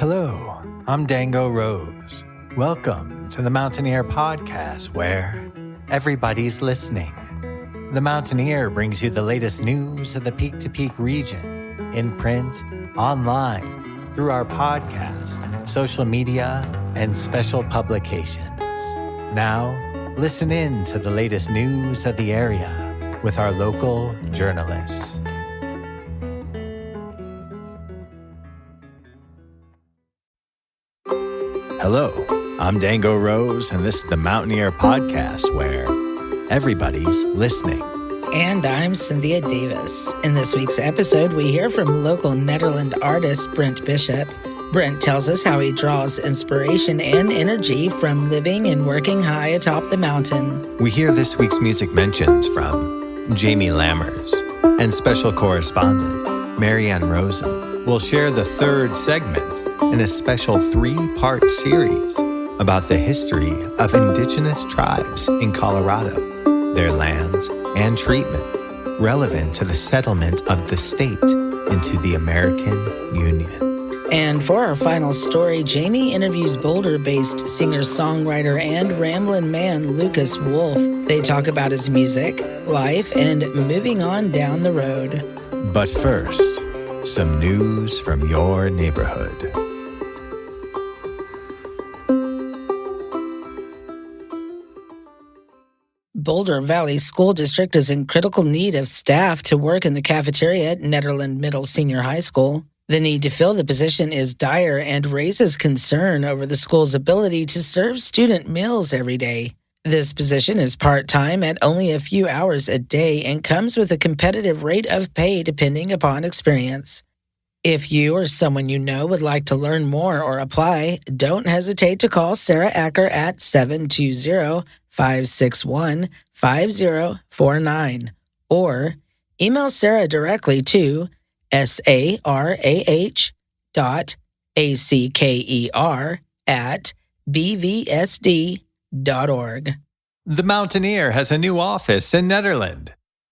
Hello, I'm Dango Rose. Welcome to the Mountaineer Podcast, where everybody's listening. The Mountaineer brings you the latest news of the Peak to Peak region, in print, online, through our podcast, social media, and special publications. Now, listen in to the latest news of the area with our local journalists. Hello, I'm Dango Rose, and this is the Mountaineer Podcast, where everybody's listening. And I'm Cynthia Davis. In this week's episode, we hear from local Nederland artist Brent Bishop. Brent tells us how he draws inspiration and energy from living and working high atop the mountain. We hear this week's music mentions from Jamie Lammers, and special correspondent Maryann Rosen will share the third segment in a special 3-part series about the history of indigenous tribes in Colorado, their lands and treatment relevant to the settlement of the state into the American Union. And for our final story, Jamie interviews Boulder-based singer-songwriter and ramblin' man Lucas Wolf. They talk about his music, life, and moving on down the road. But first, some news from your neighborhood. Boulder Valley School District is in critical need of staff to work in the cafeteria at Nederland Middle Senior High School. The need to fill the position is dire and raises concern over the school's ability to serve student meals every day. This position is part-time at only a few hours a day and comes with a competitive rate of pay depending upon experience. If you or someone you know would like to learn more or apply, don't hesitate to call Sarah Acker at 720-561-5049 or email Sarah directly to sarah.bvsd.org. The Mountaineer has a new office in Nederland.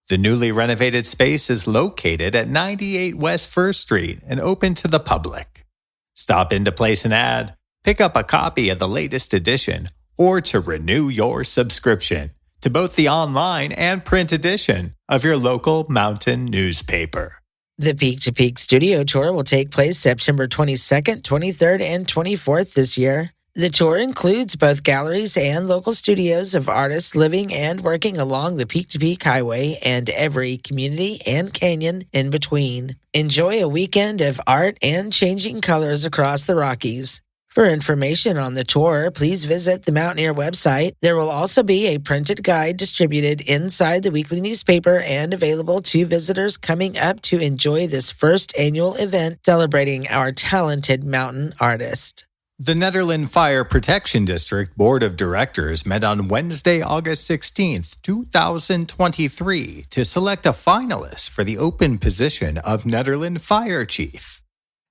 The newly renovated space is located at 98 West 1st Street and open to the public. Stop in to place an ad, pick up a copy of the latest edition, or to renew your subscription to both the online and print edition of your local mountain newspaper. The Peak to Peak Studio Tour will take place September 22nd, 23rd, and 24th this year. The tour includes both galleries and local studios of artists living and working along the Peak to Peak Highway and every community and canyon in between. Enjoy a weekend of art and changing colors across the Rockies. For information on the tour, please visit the Mountaineer website. There will also be a printed guide distributed inside the weekly newspaper and available to visitors coming up to enjoy this first annual event celebrating our talented mountain artist. The Nederland Fire Protection District Board of Directors met on Wednesday, August 16, 2023, to select a finalist for the open position of Nederland Fire Chief.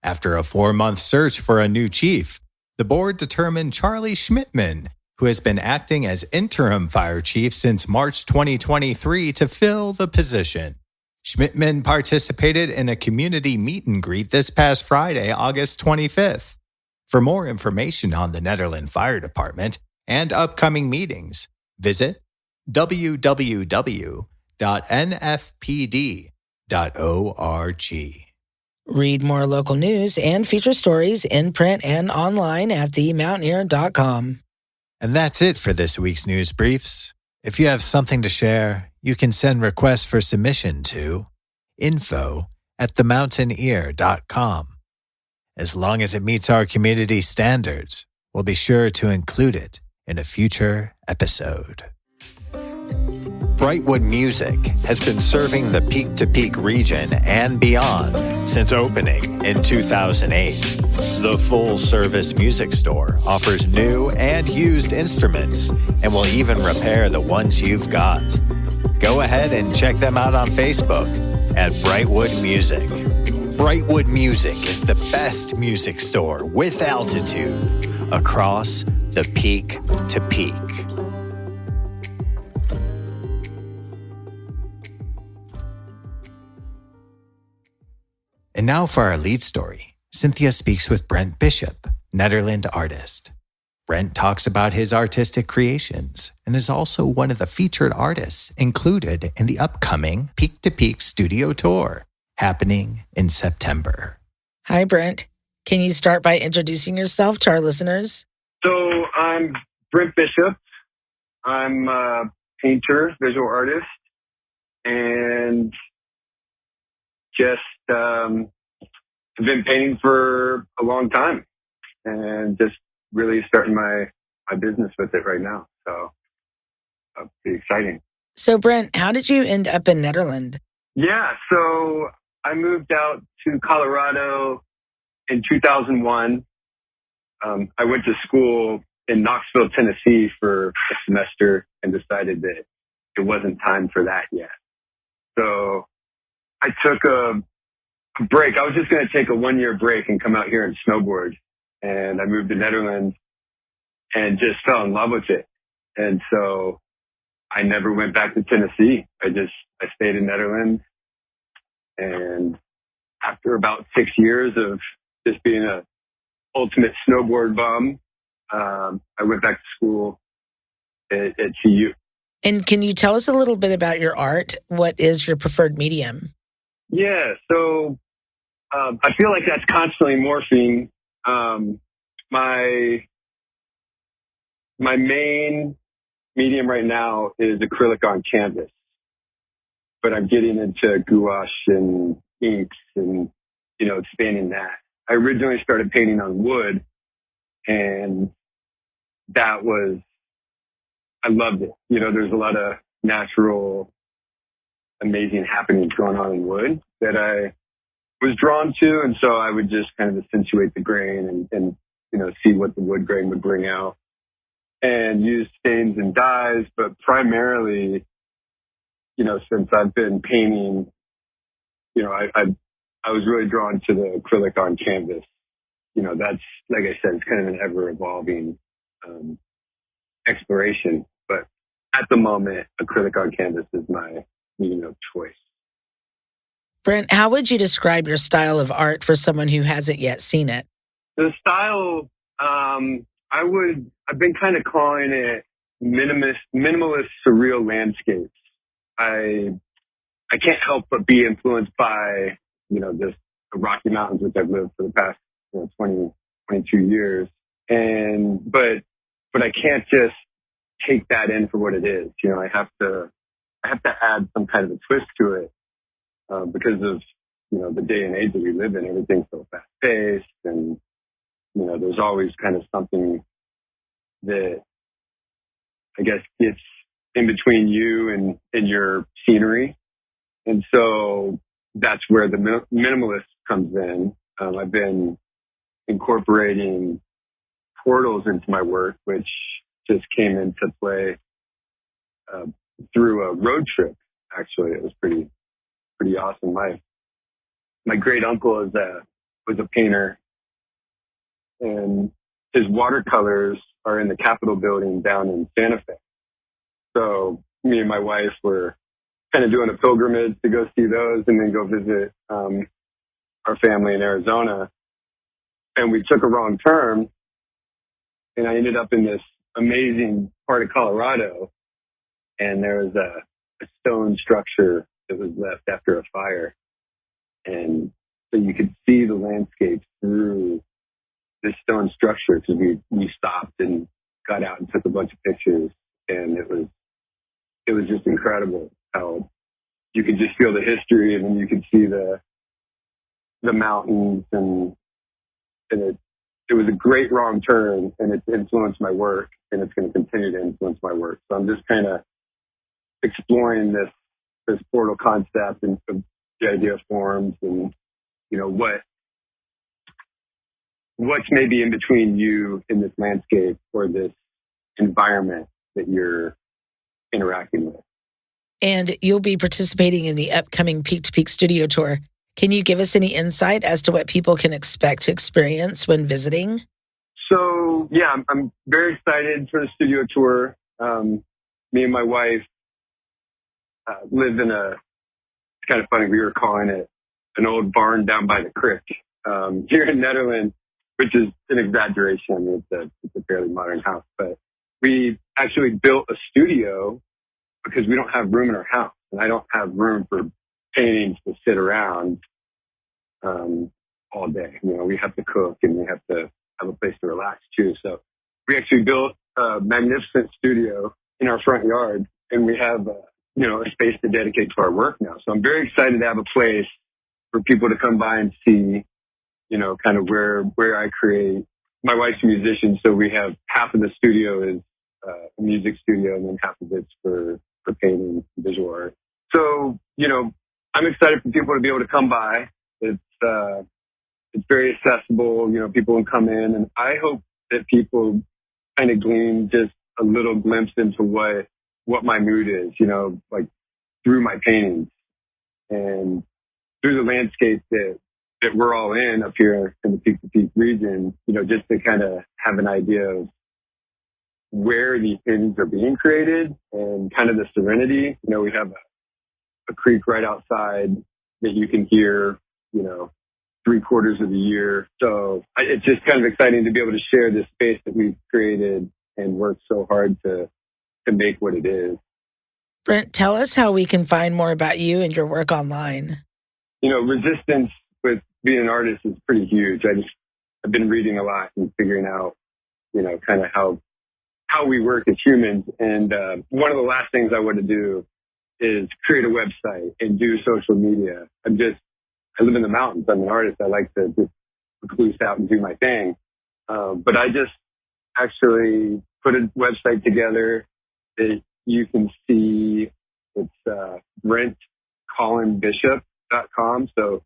After a 4-month search for a new chief, the board determined Charlie Schmidtman, who has been acting as interim fire chief since March 2023, to fill the position. Schmidtman participated in a community meet and greet this past Friday, August 25th. For more information on the Nederland Fire Department and upcoming meetings, visit www.nfpd.org. Read more local news and feature stories in print and online at themountaineer.com. And that's it for this week's news briefs. If you have something to share, you can send requests for submission to info@themountaineer.com. As long as it meets our community standards, we'll be sure to include it in a future episode. Brightwood Music has been serving the Peak to Peak region and beyond since opening in 2008. The full-service music store offers new and used instruments and will even repair the ones you've got. Go ahead and check them out on Facebook at Brightwood Music. Brightwood Music is the best music store with altitude across the Peak to Peak. And now for our lead story. Cynthia speaks with Brent Bishop, Nederland artist. Brent talks about his artistic creations and is also one of the featured artists included in the upcoming Peak to Peak studio tour happening in September. Hi, Brent. Can you start by introducing yourself to our listeners? So I'm Brent Bishop. I'm a painter, visual artist, and just been painting for a long time and just really starting my business with it right now. So pretty exciting. So, Brent, how did you end up in Nederland? Yeah, so I moved out to Colorado in 2001. I went to school in Knoxville, Tennessee for a semester and decided that it wasn't time for that yet. So I took a break. I was just going to take a 1-year break and come out here and snowboard. And I moved to Nederland and just fell in love with it. And so I never went back to Tennessee. I stayed in Nederland. And after about 6 years of just being a ultimate snowboard bum, I went back to school at CU. And can you tell us a little bit about your art? What is your preferred medium? Yeah, so I feel like that's constantly morphing. My main medium right now is acrylic on canvas, but I'm getting into gouache and inks and, expanding that. I originally started painting on wood, and I loved it. There's a lot of natural, amazing happenings going on in wood that I was drawn to. And so I would just kind of accentuate the grain and see what the wood grain would bring out and use stains and dyes. But primarily, since I've been painting, I was really drawn to the acrylic on canvas. That's, like I said, it's kind of an ever evolving exploration. But at the moment, acrylic on canvas is my medium of choice. Brent, how would you describe your style of art for someone who hasn't yet seen it? The style, I've been kind of calling it minimalist surreal landscapes. I can't help but be influenced by, just the Rocky Mountains, which I've lived for the past 20, 22 years. But I can't just take that in for what it is. I have to add some kind of a twist to it. Because of, the day and age that we live in, everything's so fast paced and, there's always kind of something that I guess gets in between you and your scenery. And so that's where the minimalist comes in. I've been incorporating portals into my work, which just came into play through a road trip. Actually, it was pretty awesome. My great uncle was a painter, and his watercolors are in the Capitol building down in Santa Fe. So me and my wife were kind of doing a pilgrimage to go see those and then go visit our family in Arizona. And we took a wrong turn, and I ended up in this amazing part of Colorado, and there was a stone structure that was left after a fire. And so you could see the landscape through this stone structure because we stopped and got out and took a bunch of pictures. And it was just incredible how you could just feel the history, and then you could see the mountains, and it was a great wrong turn, and it's influenced my work, and it's going to continue to influence my work. So I'm just kind of exploring this portal concept and the idea of forms, and what's maybe in between you in this landscape or this environment that you're interacting with. And you'll be participating in the upcoming Peak to Peak studio tour. Can you give us any insight as to what people can expect to experience when visiting? So, yeah, I'm very excited for the studio tour. Me and my wife live in it's kind of funny, we were calling it an old barn down by the creek. here in Nederland, which is an exaggeration. I mean, it's a fairly modern house, but we actually built a studio because we don't have room in our house, and I don't have room for paintings to sit around all day. You know, we have to cook and we have to have a place to relax too. So we actually built a magnificent studio in our front yard, and we have a space to dedicate to our work now. So I'm very excited to have a place for people to come by and see, you know, kind of where I create. My wife's a musician, so we have half of the studio is a music studio, and then half of it's for painting, visual art. So, you know, I'm excited for people to be able to come by. It's very accessible. You know, people can come in, and I hope that people kind of glean just a little glimpse into what my mood is, you know, like through my paintings and through the landscape that we're all in up here in the Peak to Peak region, you know, just to kind of have an idea of where these paintings are being created and kind of the serenity. You know, we have a creek right outside that you can hear, you know, 3/4 of the year. So it's just kind of exciting to be able to share this space that we've created and worked so hard to make what it is. Brent, tell us how we can find more about you and your work online. You know, resistance with being an artist is pretty huge. I've been reading a lot and figuring out, you know, kind of how we work as humans. And one of the last things I want to do is create a website and do social media. I live in the mountains. I'm an artist. I like to just recluse out and do my thing. But I just actually put a website together that you can see. It's BrentCollinBishop.com. So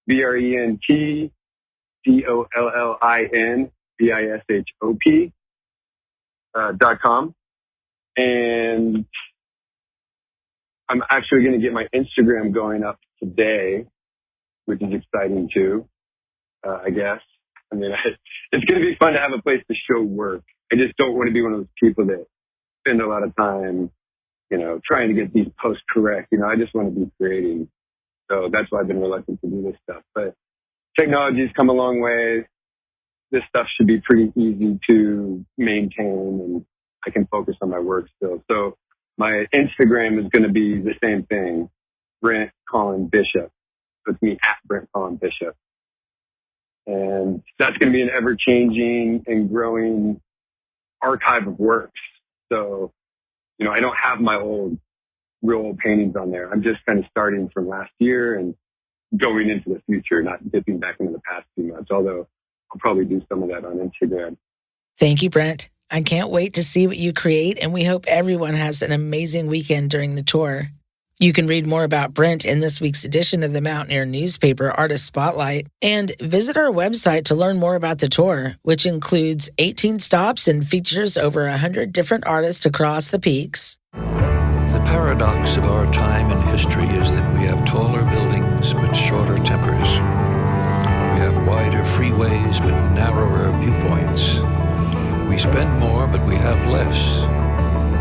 BrentCollin.com. And I'm actually going to get my Instagram going up today, which is exciting too, I guess. I mean, it's going to be fun to have a place to show work. I just don't want to be one of those people that spend a lot of time, you know, trying to get these posts correct. You know, I just want to be creating. So that's why I've been reluctant to do this stuff. But technology's come a long way. This stuff should be pretty easy to maintain, and I can focus on my work still. So my Instagram is going to be the same thing, Brent Collin Bishop. So it's me at Brent Collin Bishop. And that's going to be an ever-changing and growing archive of works. So, you know, I don't have my real old paintings on there. I'm just kind of starting from last year and going into the future, not dipping back into the past too much, although I'll probably do some of that on Instagram. Thank you, Brent. I can't wait to see what you create, and we hope everyone has an amazing weekend during the tour. You can read more about Brent in this week's edition of the Mountaineer newspaper, Artist Spotlight, and visit our website to learn more about the tour, which includes 18 stops and features over 100 different artists across the peaks. The paradox of our time in history is that we have taller buildings but shorter tempers. We have wider freeways but narrower viewpoints. We spend more but we have less.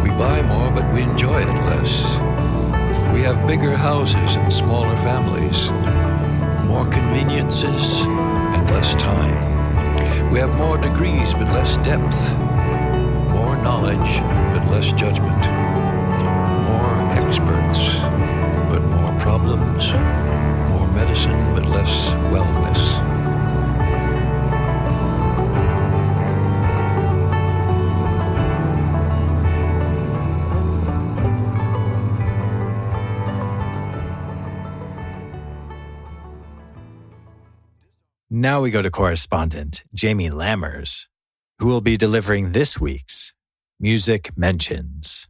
We buy more but we enjoy it less. We have bigger houses and smaller families, more conveniences and less time. We have more degrees but less depth, more knowledge but less judgment, more experts but more problems, more medicine but less wellness. Now we go to correspondent Jamie Lammers, who will be delivering this week's Music Mentions.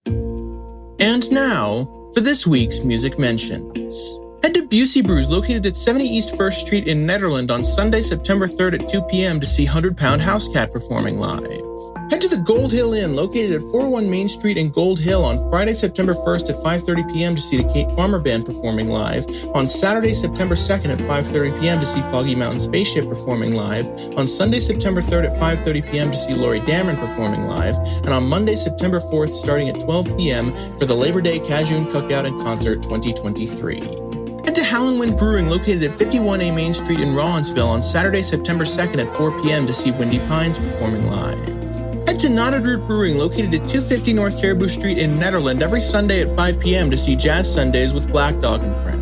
And now, for this week's Music Mentions. Head to Busey Brews, located at 70 East 1st Street in Nederland on Sunday, September 3rd at 2 p.m. to see 100 Pound House Cat performing live. Head to the Gold Hill Inn, located at 401 Main Street in Gold Hill on Friday, September 1st at 5:30 p.m. to see the Kate Farmer Band performing live, on Saturday, September 2nd at 5:30 p.m. to see Foggy Mountain Spaceship performing live, on Sunday, September 3rd at 5:30 p.m. to see Lori Dameron performing live, and on Monday, September 4th starting at 12 p.m. for the Labor Day Cajun Cookout and Concert 2023. Head to Howlin' Wind Brewing, located at 51A Main Street in Rollinsville, on Saturday, September 2nd at 4 p.m. to see Windy Pines performing live. Head to Knotted Root Brewing, located at 250 North Caribou Street in Nederland, every Sunday at 5 p.m. to see Jazz Sundays with Black Dog and Friends.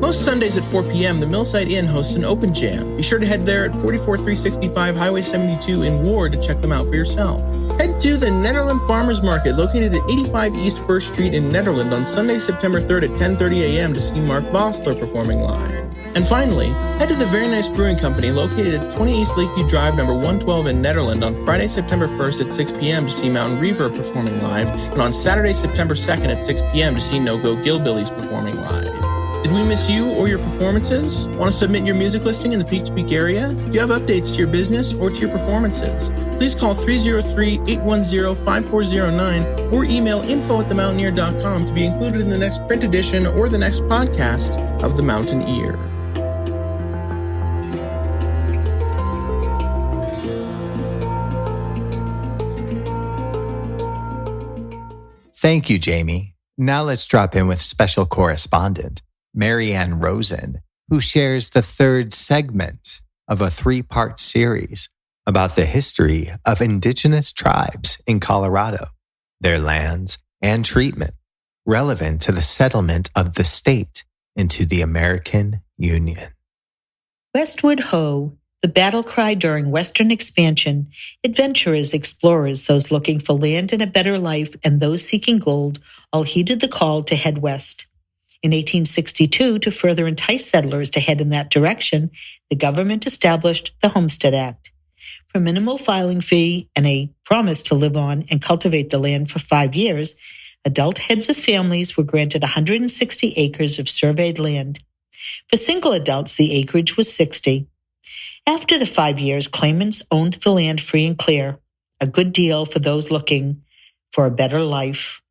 Most Sundays at 4 p.m., the Millside Inn hosts an open jam. Be sure to head there at 44365 Highway 72 in Ward to check them out for yourself. Head to the Nederland Farmers Market, located at 85 East 1st Street in Nederland on Sunday, September 3rd at 10:30 a.m. to see Mark Bosler performing live. And finally, head to the Very Nice Brewing Company, located at 20 East Lakeview Drive, number 112 in Nederland on Friday, September 1st at 6 p.m. to see Mountain Reverb performing live, and on Saturday, September 2nd at 6 p.m. to see No Go Gillbillies performing live. Did we miss you or your performances? Want to submit your music listing in the Peak-to-Peak area? Do you have updates to your business or to your performances? Please call 303-810-5409 or email info@themountaineer.com to be included in the next print edition or the next podcast of The Mountain Ear. Thank you, Jamie. Now let's drop in with special correspondent Maryann Rosen, who shares the third segment of a 3-part series about the history of indigenous tribes in Colorado, their lands and treatment relevant to the settlement of the state into the American Union. Westward Ho, the battle cry during Western expansion, adventurers, explorers, those looking for land and a better life, and those seeking gold all heeded the call to head west. In 1862, to further entice settlers to head in that direction, the government established the Homestead Act. For minimal filing fee and a promise to live on and cultivate the land for 5 years, adult heads of families were granted 160 acres of surveyed land. For single adults, the acreage was 60. After the 5 years, claimants owned the land free and clear, a good deal for those looking for a better life.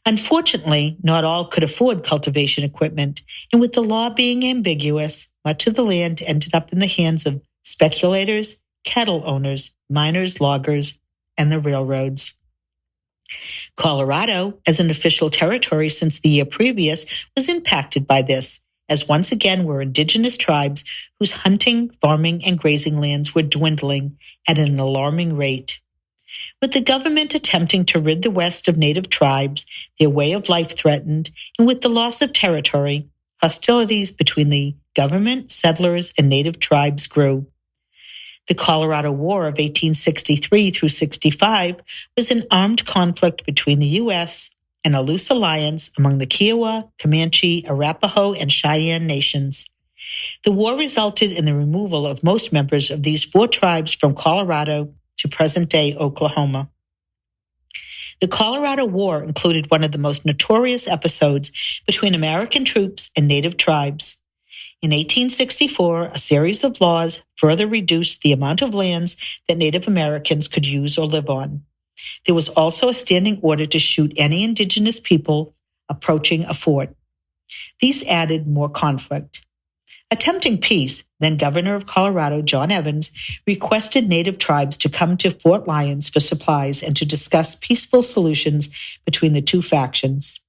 Unfortunately, not all could afford cultivation equipment, and with the law being ambiguous, much of the land ended up in the hands of speculators, cattle owners, miners, loggers, and the railroads. Colorado, as an official territory since the year previous, was impacted by this, as once again were indigenous tribes whose hunting, farming, and grazing lands were dwindling at an alarming rate. With the government attempting to rid the West of native tribes, their way of life threatened, and with the loss of territory, hostilities between the government, settlers, and native tribes grew. The Colorado War of 1863 through 65 was an armed conflict between the U.S. and a loose alliance among the Kiowa, Comanche, Arapaho, and Cheyenne nations. The war resulted in the removal of most members of these 4 tribes from Colorado to present-day Oklahoma. The Colorado War included one of the most notorious episodes between American troops and native tribes. In 1864, a series of laws further reduced the amount of lands that Native Americans could use or live on. There was also a standing order to shoot any indigenous people approaching a fort. These added more conflict. Attempting peace, then Governor of Colorado, John Evans, requested Native tribes to come to Fort Lyons for supplies and to discuss peaceful solutions between the two factions.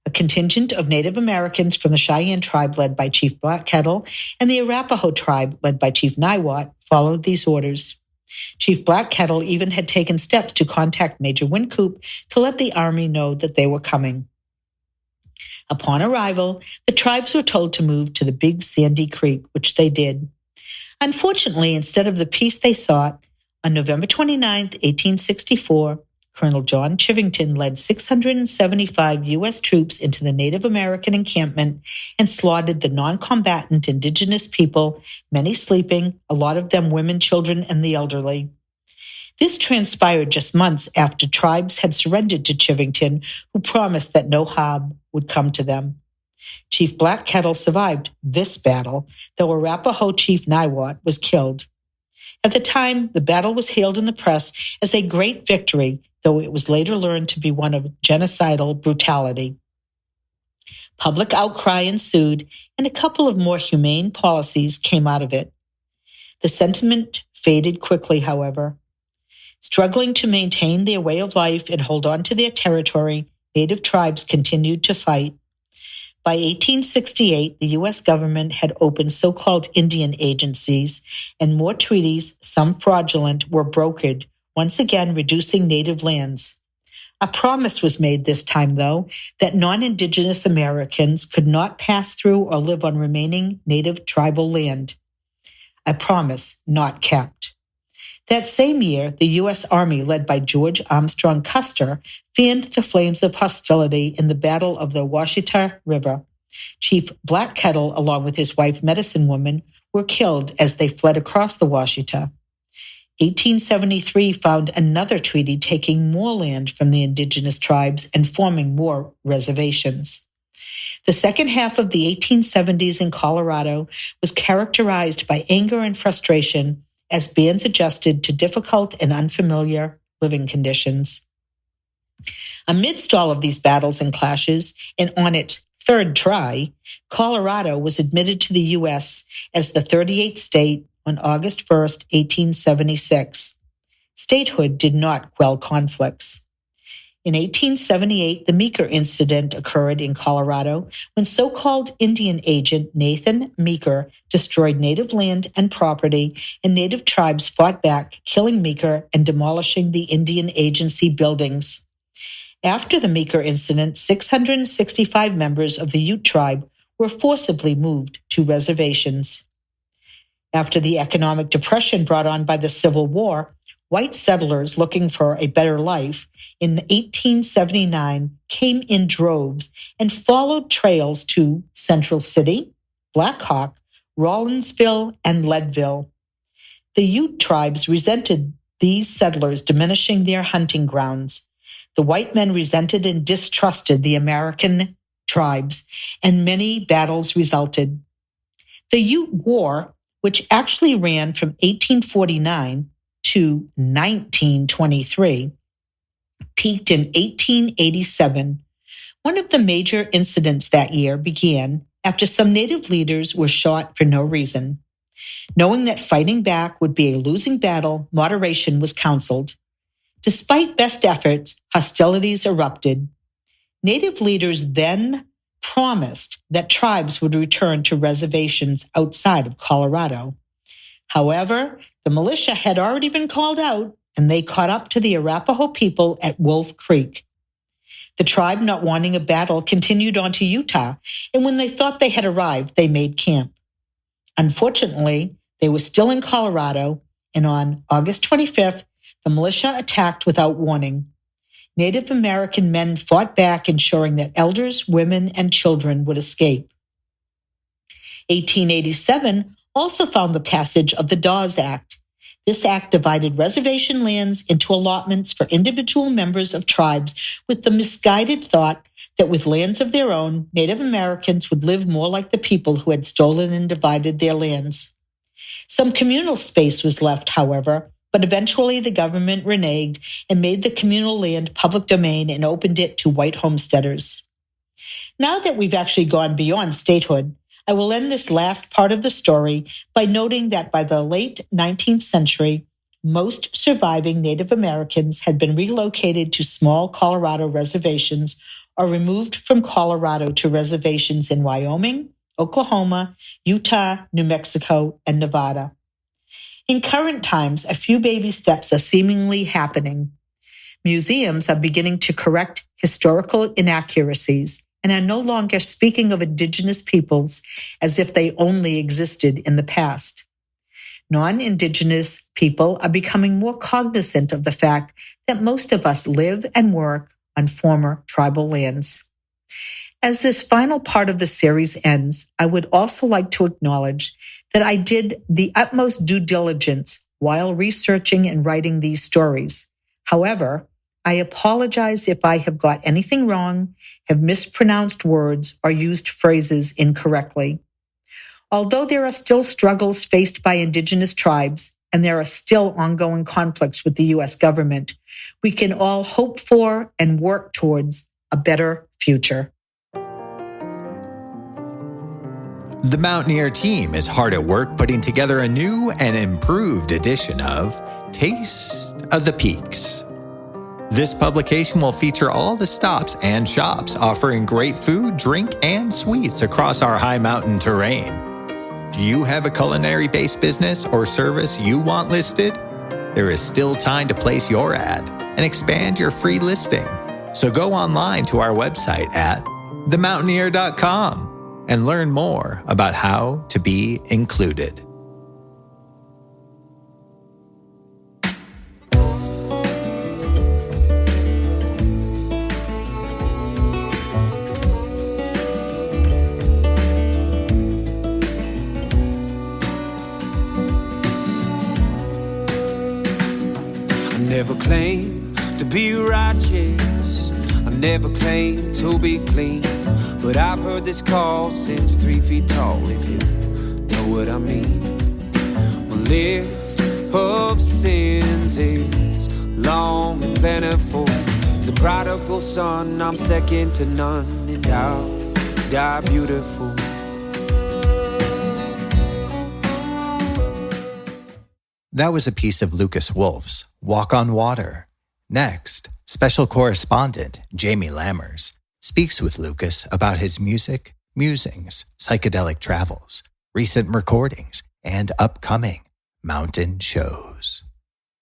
A contingent of Native Americans from the Cheyenne tribe led by Chief Black Kettle and the Arapaho tribe led by Chief Niwot followed these orders. Chief Black Kettle even had taken steps to contact Major Wynkoop to let the army know that they were coming. Upon arrival, the tribes were told to move to the Big Sandy Creek, which they did. Unfortunately, instead of the peace they sought, on November 29, 1864, Colonel John Chivington led 675 U.S. troops into the Native American encampment and slaughtered the non-combatant indigenous people, many sleeping, a lot of them women, children, and the elderly. This transpired just months after tribes had surrendered to Chivington, who promised that no harm would come to them. Chief Black Kettle survived this battle, though Arapaho Chief Niwot was killed. At the time, the battle was hailed in the press as a great victory, though it was later learned to be one of genocidal brutality. Public outcry ensued, and a couple of more humane policies came out of it. The sentiment faded quickly, however. Struggling to maintain their way of life and hold on to their territory, Native tribes continued to fight. By 1868, the U.S. government had opened so-called Indian agencies, and more treaties, some fraudulent, were brokered, once again reducing native lands. A promise was made this time, though, that non-Indigenous Americans could not pass through or live on remaining native tribal land. A promise not kept. That same year, the U.S. Army, led by George Armstrong Custer, fanned the flames of hostility in the Battle of the Washita River. Chief Black Kettle, along with his wife Medicine Woman, were killed as they fled across the Washita. 1873 found another treaty taking more land from the indigenous tribes and forming more reservations. The second half of the 1870s in Colorado was characterized by anger and frustration as bands adjusted to difficult and unfamiliar living conditions. Amidst all of these battles and clashes, and on its third try, Colorado was admitted to the U.S. as the 38th state on August 1st, 1876. Statehood did not quell conflicts. In 1878, the Meeker incident occurred in Colorado when so-called Indian agent Nathan Meeker destroyed native land and property, and native tribes fought back, killing Meeker and demolishing the Indian agency buildings. After the Meeker incident, 665 members of the Ute tribe were forcibly moved to reservations. After the economic depression brought on by the Civil War, white settlers looking for a better life in 1879 came in droves and followed trails to Central City, Black Hawk, Rawlinsville, and Leadville. The Ute tribes resented these settlers diminishing their hunting grounds. The white men resented and distrusted the American tribes, and many battles resulted. The Ute War, which actually ran from 1849 to 1923, peaked in 1887. One of the major incidents that year began after some native leaders were shot for no reason. Knowing that fighting back would be a losing battle, moderation was counseled. Despite best efforts, hostilities erupted. Native leaders then promised that tribes would return to reservations outside of Colorado. However, the militia had already been called out, and they caught up to the Arapaho people at Wolf Creek. The tribe, not wanting a battle, continued on to Utah, and when they thought they had arrived, they made camp. Unfortunately, they were still in Colorado, and on August 25th, the militia attacked without warning. Native American men fought back, ensuring that elders, women, and children would escape. 1887 also found the passage of the Dawes Act. This act divided reservation lands into allotments for individual members of tribes with the misguided thought that with lands of their own, Native Americans would live more like the people who had stolen and divided their lands. Some communal space was left, however, but eventually the government reneged and made the communal land public domain and opened it to white homesteaders. Now that we've actually gone beyond statehood, I will end this last part of the story by noting that by the late 19th century, most surviving Native Americans had been relocated to small Colorado reservations or removed from Colorado to reservations in Wyoming, Oklahoma, Utah, New Mexico, and Nevada. In current times, a few baby steps are seemingly happening. Museums are beginning to correct historical inaccuracies and are no longer speaking of indigenous peoples as if they only existed in the past. Non-indigenous people are becoming more cognizant of the fact that most of us live and work on former tribal lands. As this final part of the series ends, I would also like to acknowledge that I did the utmost due diligence while researching and writing these stories. However, I apologize if I have got anything wrong, have mispronounced words, or used phrases incorrectly. Although there are still struggles faced by indigenous tribes, and there are still ongoing conflicts with the U.S. government, we can all hope for and work towards a better future. The Mountaineer team is hard at work putting together a new and improved edition of Taste of the Peaks. This publication will feature all the stops and shops offering great food, drink, and sweets across our high mountain terrain. Do you have a culinary-based business or service you want listed? There is still time to place your ad and expand your free listing. So go online to our website at themountaineer.com and learn more about how to be included. Never claim to be righteous, I never claim to be clean, but I've heard this call since 3 feet tall, if you know what I mean. My list of sins is long and plentiful. As a prodigal son, I'm second to none, and I'll die beautiful. That was a piece of Lucas Wolf's Walk on Water. Next, special correspondent Jamie Lammers speaks with Lucas about his music, musings, psychedelic travels, recent recordings, and upcoming mountain shows.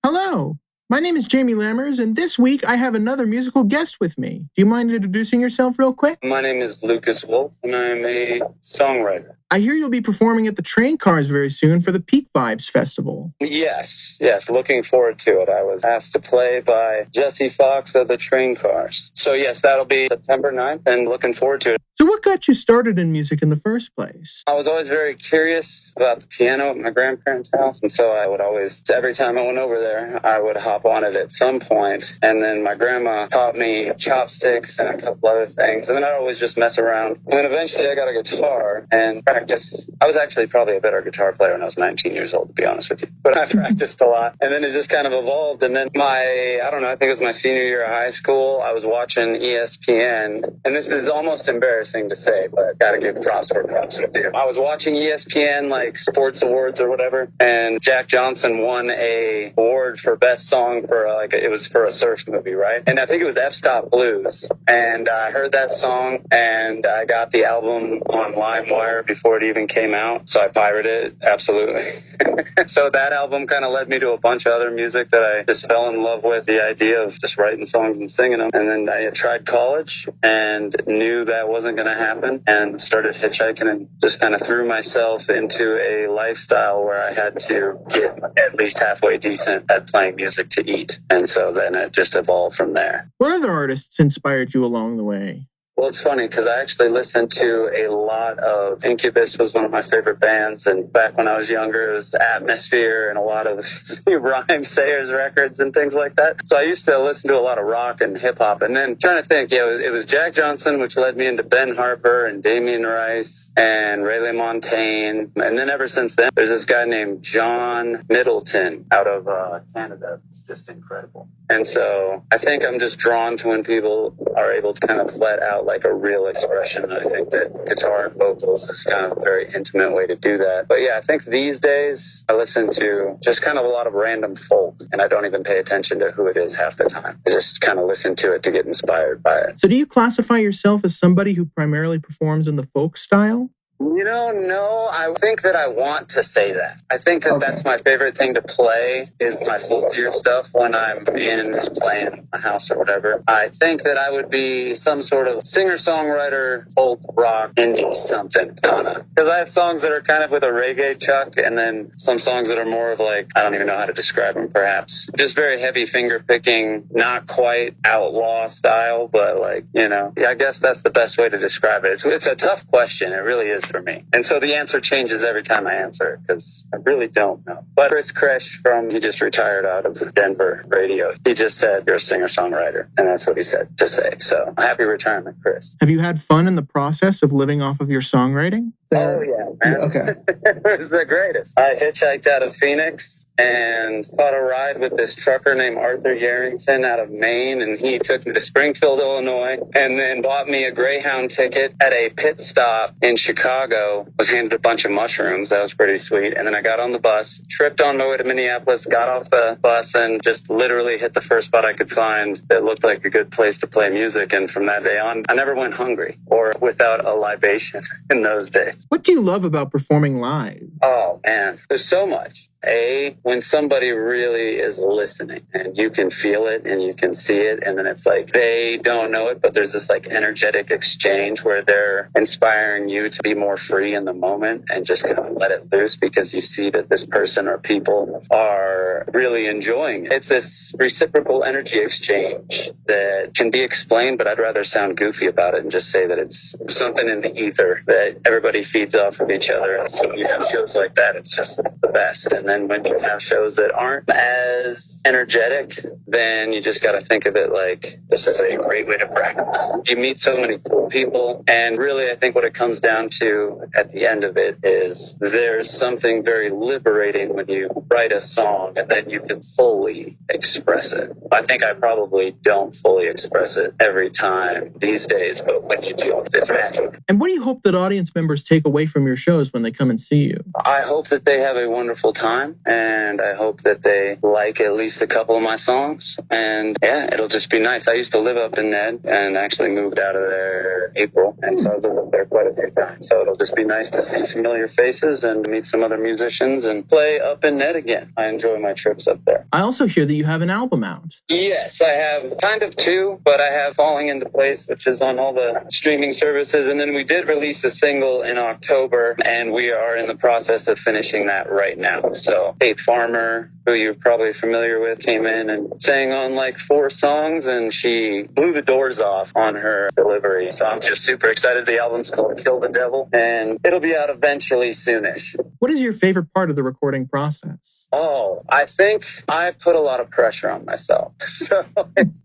Hello, my name is Jamie Lammers, and this week I have another musical guest with me. Do you mind introducing yourself real quick? My name is Lucas Wolf, and I'm a songwriter. I hear you'll be performing at the Train Cars very soon for the Peak Vibes Festival. Yes, looking forward to it. I was asked to play by Jesse Fox of the Train Cars. So yes, that'll be September 9th, and looking forward to it. So what got you started in music in the first place? I was always very curious about the piano at my grandparents' house, and so I would always, every time I went over there, I would hop on it at some point, and then my grandma taught me chopsticks and a couple other things, and then I'd always just mess around. And then eventually I got a guitar and practiced. I was actually probably a better guitar player when I was 19 years old, to be honest with you, but I practiced a lot, and then it just kind of evolved, and then I think it was my senior year of high school, I was watching ESPN, and this is almost embarrassing to say, but gotta give props where props are due. I was watching ESPN, like sports awards or whatever, and Jack Johnson won a award for best song for it was for a surf movie, right? And I think it was F-Stop Blues, and I heard that song, and I got the album on LimeWire before it even came out, so I pirated it, absolutely. So that album kind of led me to a bunch of other music that I just fell in love with, the idea of just writing songs and singing them. And then I tried college and knew that wasn't going to happen, and started hitchhiking and just kind of threw myself into a lifestyle where I had to get at least halfway decent at playing music to eat. And so then it just evolved from there. What other artists inspired you along the way? Well, it's funny because I actually listened to a lot of Incubus was one of my favorite bands. And back when I was younger, it was Atmosphere and a lot of Rhyme Sayers records and things like that. So I used to listen to a lot of rock and hip hop. And then trying to think, it was Jack Johnson, which led me into Ben Harper and Damien Rice and Ray LaMontagne. And then ever since then, there's this guy named John Middleton out of Canada. It's just incredible. And so I think I'm just drawn to when people are able to kind of let out like a real expression. I think that guitar and vocals is kind of a very intimate way to do that. But yeah, I think these days I listen to just kind of a lot of random folk, and I don't even pay attention to who it is half the time. I just kind of listen to it to get inspired by it. So do you classify yourself as somebody who primarily performs in the folk style? No, I think that I want to say that. I think that that's my favorite thing to play is my folkier stuff when I'm playing my house or whatever. I think that I would be some sort of singer-songwriter, folk, rock, indie something, kind of. Because I have songs that are kind of with a reggae chuck, and then some songs that are more of like, I don't even know how to describe them, perhaps. Just very heavy finger-picking, not quite outlaw style, but like, I guess that's the best way to describe it. It's a tough question. It really is for me. And so the answer changes every time I answer it because I really don't know. But Chris Kresh he just retired out of Denver radio. He just said, you're a singer-songwriter. And that's what he said to say. So happy retirement, Chris. Have you had fun in the process of living off of your songwriting? Oh, yeah, man. Okay. It was the greatest. I hitchhiked out of Phoenix and caught a ride with this trucker named Arthur Yarrington out of Maine, and he took me to Springfield, Illinois, and then bought me a Greyhound ticket at a pit stop in Chicago. Was handed a bunch of mushrooms. That was pretty sweet. And then I got on the bus, tripped on my way to Minneapolis, got off the bus, and just literally hit the first spot I could find that looked like a good place to play music. And from that day on, I never went hungry or without a libation in those days. What do you love about performing live? Oh, man, there's so much. When somebody really is listening and you can feel it and you can see it, and then it's like they don't know it, but there's this like energetic exchange where they're inspiring you to be more free in the moment and just kind of let it loose because you see that this person or people are really enjoying it. It's this reciprocal energy exchange that can be explained, but I'd rather sound goofy about it and just say that it's something in the ether that everybody feeds off of each other. And so when you have shows like that, it's just the best. And then when you have shows that aren't as energetic, then you just got to think of it like this is a great way to practice. You meet so many cool people, and really I think what it comes down to at the end of it is there's something very liberating when you write a song and then you can fully express it. I think I probably don't fully express it every time these days, but when you do, it's magic. And what do you hope that audience members take away from your shows when they come and see you? I hope that they have a wonderful time, and I hope that they like at least a couple of my songs. And yeah, it'll just be nice. I used to live up in Ned and actually moved out of there April, and so I've lived up there quite a few times. So it'll just be nice to see familiar faces and meet some other musicians and play up in Ned again. I enjoy my trips up there. I also hear that you have an album out. Yes, I have kind of two, but I have Falling Into Place, which is on all the streaming services. And then we did release a single in October, and we are in the process of finishing that right now. So Kate Farmer, who you're probably familiar with, came in and sang on like 4 songs, and she blew the doors off on her delivery. So I'm just super excited. The album's called Kill the Devil, and it'll be out eventually soonish. What is your favorite part of the recording process? Oh, I think I put a lot of pressure on myself. So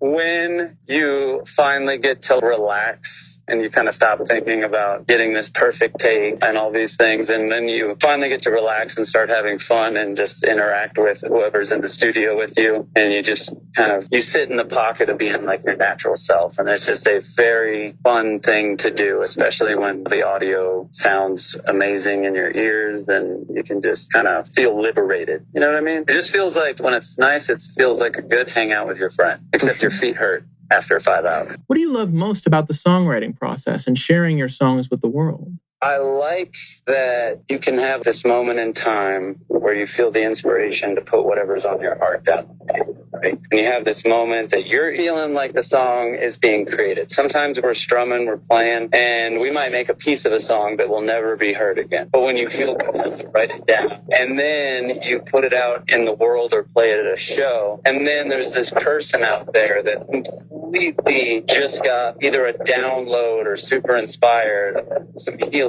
when you finally get to relax and you kind of stop thinking about getting this perfect take and all these things, and then you finally get to relax and start having fun and just interact with whoever's in the studio with you, and you just kind of, you sit in the pocket of being like your natural self, and it's just a very fun thing to do, especially when the audio sounds amazing in your ears and you can just kind of feel liberated. You know what I mean? It just feels like when it's nice, it feels like a good hangout with your friend, except your feet hurt after 5 hours. What do you love most about the songwriting process and sharing your songs with the world? I like that you can have this moment in time where you feel the inspiration to put whatever's on your heart down on paper, right? And you have this moment that you're feeling like the song is being created. Sometimes we're strumming, we're playing, and we might make a piece of a song that will never be heard again. But when you feel good, you write it down. And then you put it out in the world or play it at a show. And then there's this person out there that completely just got either a download or super inspired or some healing,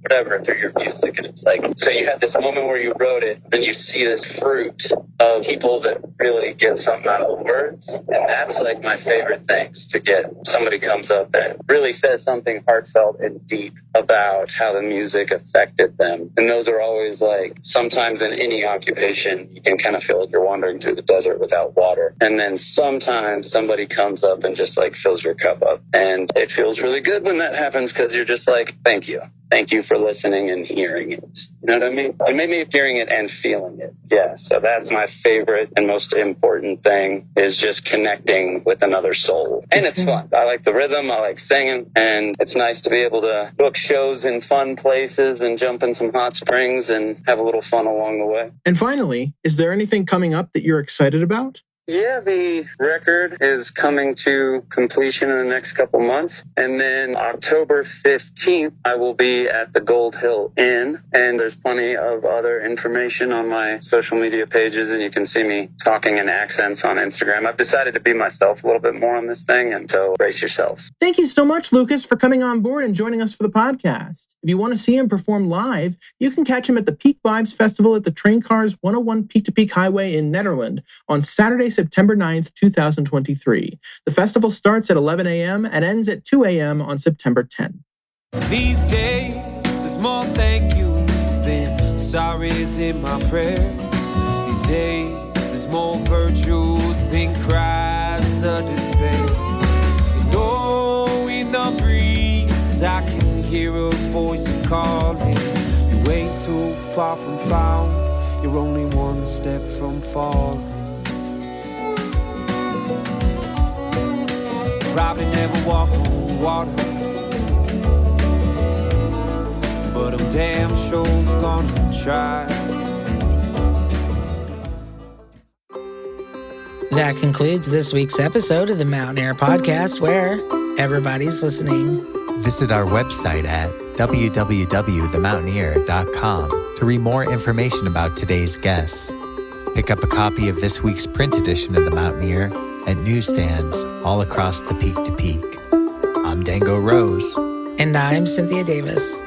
whatever, through your music. And it's like, so you had this moment where you wrote it, and you see this fruit of people that really get something out of the words. And that's like my favorite things, to get somebody comes up and really says something heartfelt and deep about how the music affected them. And those are always like, sometimes in any occupation, you can kind of feel like you're wandering through the desert without water. And then sometimes somebody comes up and just like fills your cup up. And it feels really good when that happens, because you're just like, thank you. Thank you for listening and hearing it. You know what I mean? And maybe hearing it and feeling it. Yeah, so that's my favorite and most important thing, is just connecting with another soul. And it's fun. I like the rhythm. I like singing. And it's nice to be able to book shows in fun places and jump in some hot springs and have a little fun along the way. And finally, is there anything coming up that you're excited about? Yeah, the record is coming to completion in the next couple months. And then October 15th, I will be at the Gold Hill Inn. And there's plenty of other information on my social media pages, and you can see me talking in accents on Instagram. I've decided to be myself a little bit more on this thing, and so brace yourself. Thank you so much, Lucas, for coming on board and joining us for the podcast. If you want to see him perform live, you can catch him at the Peak Vibes Festival at the Train Cars 101 Peak to Peak Highway in Nederland on Saturday, September 9th, 2023. The festival starts at 11 a.m. and ends at 2 a.m. on September 10th. These days, there's more thank yous than sorries in my prayers. These days, there's more virtues than cries of despair. And oh, in the breeze, I can hear a voice calling. You ain't too far from found, you're only one step from falling. Probably never walk on water, but I'm damn sure gonna try. That concludes this week's episode of the Mountain Air Podcast, where everybody's listening. Visit our website at www.themountaineer.com to read more information about today's guests. Pick up a copy of this week's print edition of The Mountaineer at newsstands all across the Peak to Peak. I'm Dango Rose. And I'm Cynthia Davis.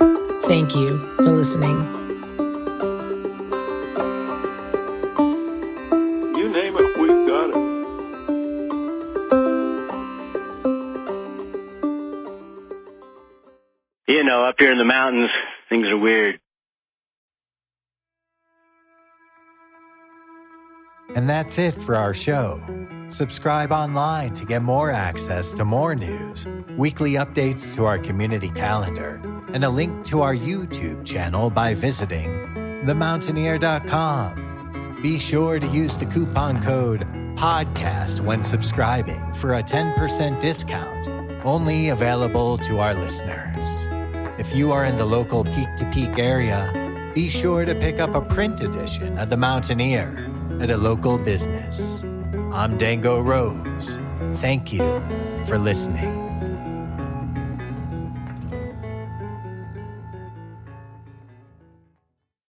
Thank you for listening. You name it, we've got it. You know, up here in the mountains, things are weird. And that's it for our show. Subscribe online to get more access to more news, weekly updates to our community calendar, and a link to our YouTube channel by visiting themountaineer.com. Be sure to use the coupon code PODCAST when subscribing for a 10% discount, only available to our listeners. If you are in the local Peak to Peak area, be sure to pick up a print edition of The Mountaineer at a local business. I'm Dango Rose. Thank you for listening.